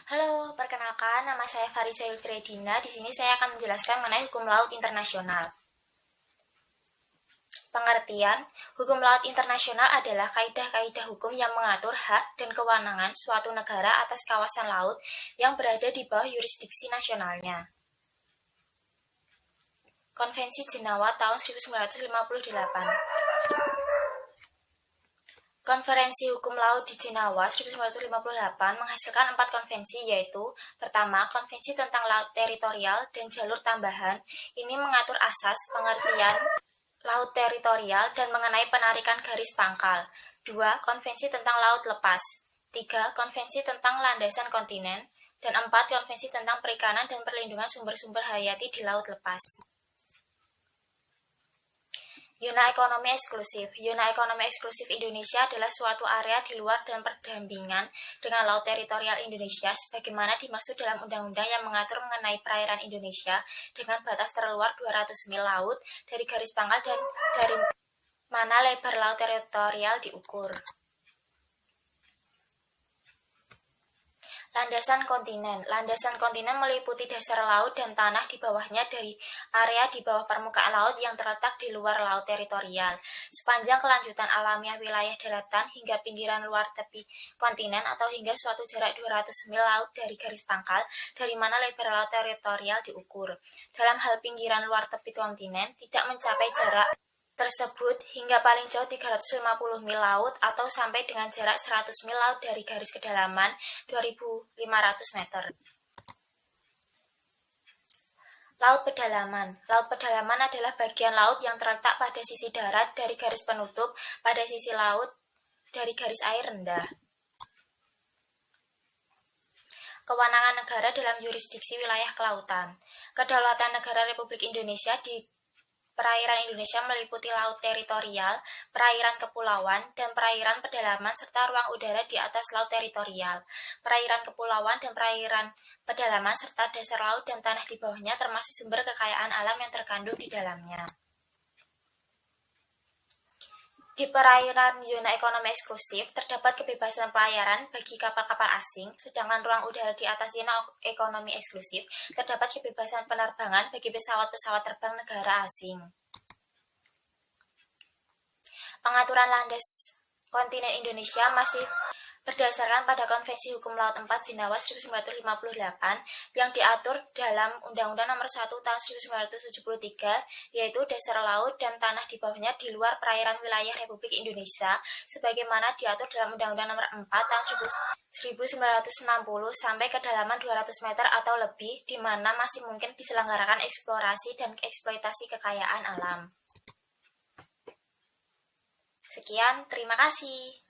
Halo, perkenalkan nama saya Farisa Yulfredina. Di sini saya akan menjelaskan mengenai hukum laut internasional. Pengertian, hukum laut internasional adalah kaidah-kaidah hukum yang mengatur hak dan kewenangan suatu negara atas kawasan laut yang berada di bawah yurisdiksi nasionalnya. Konvensi Jenewa tahun 1958. Konferensi Hukum Laut di Jenewa 1958 menghasilkan 4 konvensi, yaitu pertama, Konvensi tentang Laut Teritorial dan Jalur Tambahan. Ini mengatur asas, pengertian laut teritorial dan mengenai penarikan garis pangkal. 2. Konvensi tentang Laut Lepas. 3. Konvensi tentang Landasan Kontinen. Dan 4. Konvensi tentang Perikanan dan Perlindungan Sumber-sumber Hayati di Laut Lepas. Zona ekonomi eksklusif. Zona ekonomi eksklusif Indonesia adalah suatu area di luar dan berdampingan dengan laut teritorial Indonesia sebagaimana dimaksud dalam undang-undang yang mengatur mengenai perairan Indonesia dengan batas terluar 200 mil laut dari garis pangkal dan dari mana lebar laut teritorial diukur. Landasan kontinen. Landasan kontinen meliputi dasar laut dan tanah di bawahnya dari area di bawah permukaan laut yang terletak di luar laut teritorial. Sepanjang kelanjutan alamiah wilayah daratan hingga pinggiran luar tepi kontinen atau hingga suatu jarak 200 mil laut dari garis pangkal dari mana lebar laut teritorial diukur. Dalam hal pinggiran luar tepi kontinen tidak mencapai jarak tersebut hingga paling jauh 350 mil laut atau sampai dengan jarak 100 mil laut dari garis kedalaman 2.500 meter. Laut pedalaman. Laut pedalaman adalah bagian laut yang terletak pada sisi darat dari garis penutup pada sisi laut dari garis air rendah. Kewenangan negara dalam yurisdiksi wilayah kelautan. Kedaulatan negara Republik Indonesia di perairan Indonesia meliputi laut teritorial, perairan kepulauan, dan perairan pedalaman serta ruang udara di atas laut teritorial. Perairan kepulauan dan perairan pedalaman serta dasar laut dan tanah di bawahnya termasuk sumber kekayaan alam yang terkandung di dalamnya. Di perairan zona ekonomi eksklusif terdapat kebebasan pelayaran bagi kapal-kapal asing, sedangkan ruang udara di atas zona ekonomi eksklusif terdapat kebebasan penerbangan bagi pesawat-pesawat terbang negara asing. Pengaturan landas kontinen Indonesia masih berdasarkan pada Konvensi Hukum Laut 4 Jenewa 1958 yang diatur dalam Undang-Undang Nomor 1 Tahun 1973, yaitu dasar laut dan tanah di bawahnya di luar perairan wilayah Republik Indonesia sebagaimana diatur dalam Undang-Undang Nomor 4 Tahun 1960 sampai kedalaman 200 meter atau lebih di mana masih mungkin diselenggarakan eksplorasi dan eksploitasi kekayaan alam. Sekian, terima kasih.